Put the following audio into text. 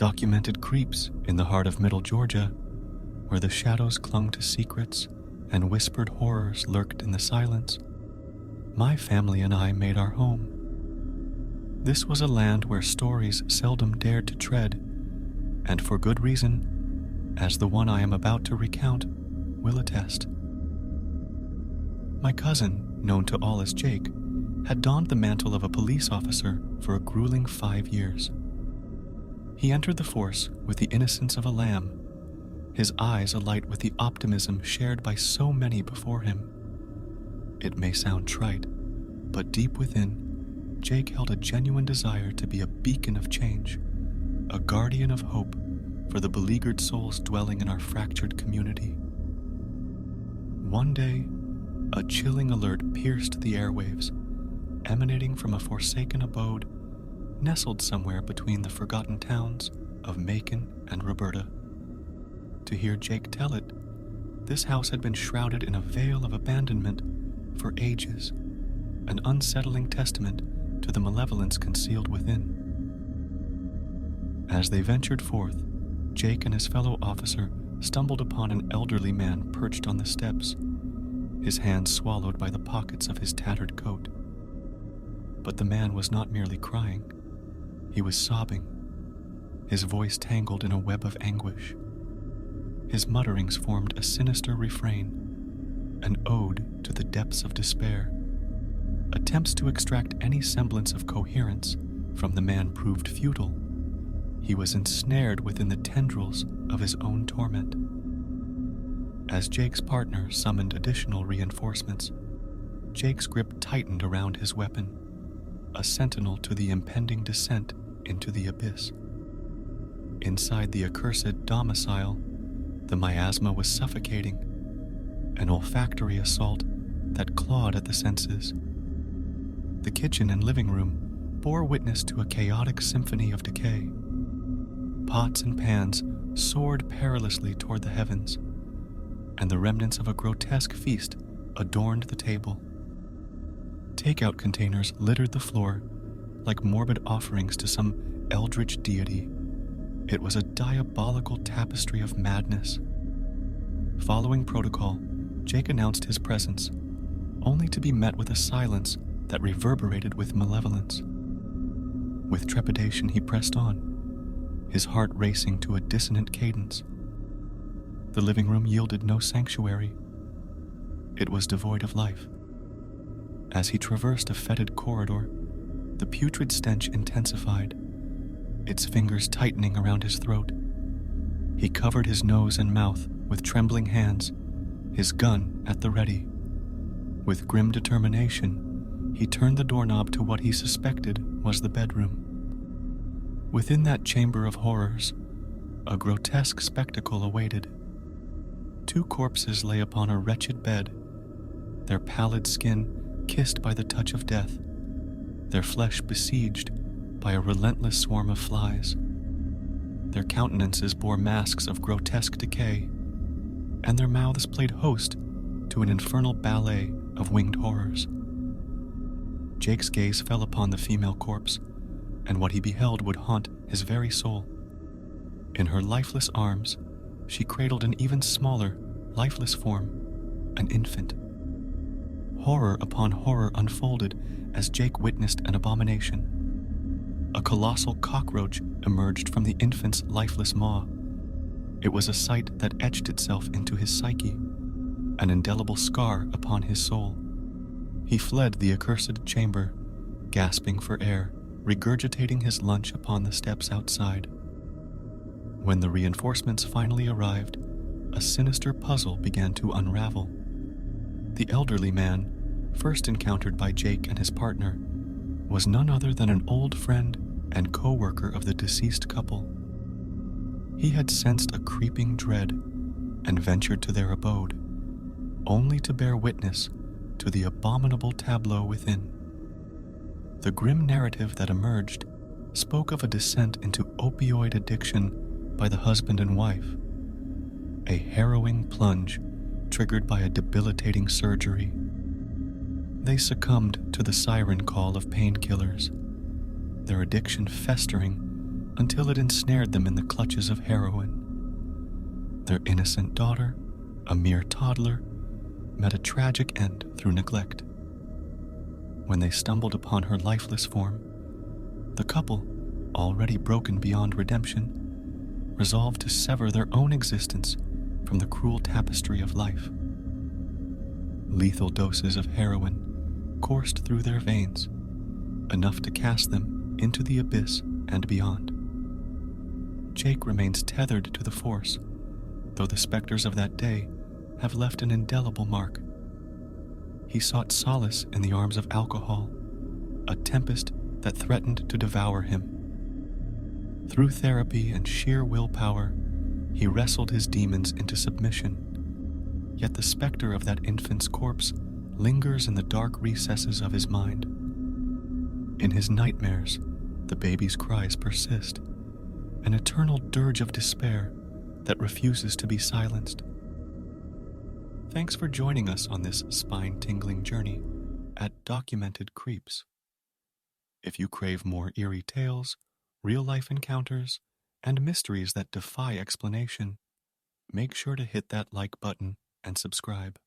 documented creeps in the heart of Middle Georgia, where the shadows clung to secrets and whispered horrors lurked in the silence, my family and I made our home. This was a land where stories seldom dared to tread, and for good reason, as the one I am about to recount will attest. My cousin, known to all as Jake, had donned the mantle of a police officer for a grueling 5 years. He entered the force with the innocence of a lamb, his eyes alight with the optimism shared by so many before him. It may sound trite, but deep within, Jake held a genuine desire to be a beacon of change, a guardian of hope for the beleaguered souls dwelling in our fractured community. One day, a chilling alert pierced the airwaves, emanating from a forsaken abode nestled somewhere between the forgotten towns of Macon and Roberta. To hear Jake tell it, this house had been shrouded in a veil of abandonment for ages, an unsettling testament to the malevolence concealed within. As they ventured forth, Jake and his fellow officer stumbled upon an elderly man perched on the steps, his hands swallowed by the pockets of his tattered coat. But the man was not merely crying. He was sobbing, his voice tangled in a web of anguish. His mutterings formed a sinister refrain, an ode to the depths of despair. Attempts to extract any semblance of coherence from the man proved futile. He was ensnared within the tendrils of his own torment. As Jake's partner summoned additional reinforcements, Jake's grip tightened around his weapon, a sentinel to the impending descent into the abyss. Inside the accursed domicile, the miasma was suffocating, an olfactory assault that clawed at the senses. The kitchen and living room bore witness to a chaotic symphony of decay. Pots and pans soared perilously toward the heavens, and the remnants of a grotesque feast adorned the table. Takeout containers littered the floor like morbid offerings to some eldritch deity. It was a diabolical tapestry of madness. Following protocol, Jake announced his presence, only to be met with a silence that reverberated with malevolence. With trepidation, he pressed on, his heart racing to a dissonant cadence. The living room yielded no sanctuary. It was devoid of life. As he traversed a fetid corridor, the putrid stench intensified, its fingers tightening around his throat. He covered his nose and mouth with trembling hands, his gun at the ready. With grim determination, he turned the doorknob to what he suspected was the bedroom. Within that chamber of horrors, a grotesque spectacle awaited. 2 corpses lay upon a wretched bed, their pallid skin kissed by the touch of death, their flesh besieged by a relentless swarm of flies. Their countenances bore masks of grotesque decay, and their mouths played host to an infernal ballet of winged horrors. Jake's gaze fell upon the female corpse, and what he beheld would haunt his very soul. In her lifeless arms, she cradled an even smaller, lifeless form, an infant. Horror upon horror unfolded as Jake witnessed an abomination. A colossal cockroach emerged from the infant's lifeless maw. It was a sight that etched itself into his psyche, an indelible scar upon his soul. He fled the accursed chamber, gasping for air, regurgitating his lunch upon the steps outside. When the reinforcements finally arrived, a sinister puzzle began to unravel. The elderly man, first encountered by Jake and his partner, was none other than an old friend and co-worker of the deceased couple. He had sensed a creeping dread and ventured to their abode, only to bear witness to the abominable tableau within. The grim narrative that emerged spoke of a descent into opioid addiction by the husband and wife, a harrowing plunge triggered by a debilitating surgery. They succumbed to the siren call of painkillers, their addiction festering until it ensnared them in the clutches of heroin. Their innocent daughter, a mere toddler, met a tragic end through neglect. When they stumbled upon her lifeless form, the couple, already broken beyond redemption, resolved to sever their own existence from the cruel tapestry of life. Lethal doses of heroin coursed through their veins, enough to cast them into the abyss and beyond. Jake remains tethered to the force, though the specters of that day have left an indelible mark. He sought solace in the arms of alcohol, a tempest that threatened to devour him. Through therapy and sheer willpower, he wrestled his demons into submission, yet the specter of that infant's corpse lingers in the dark recesses of his mind. In his nightmares, the baby's cries persist, an eternal dirge of despair that refuses to be silenced. Thanks for joining us on this spine-tingling journey at Documented Creeps. If you crave more eerie tales, real-life encounters, and mysteries that defy explanation, make sure to hit that like button and subscribe.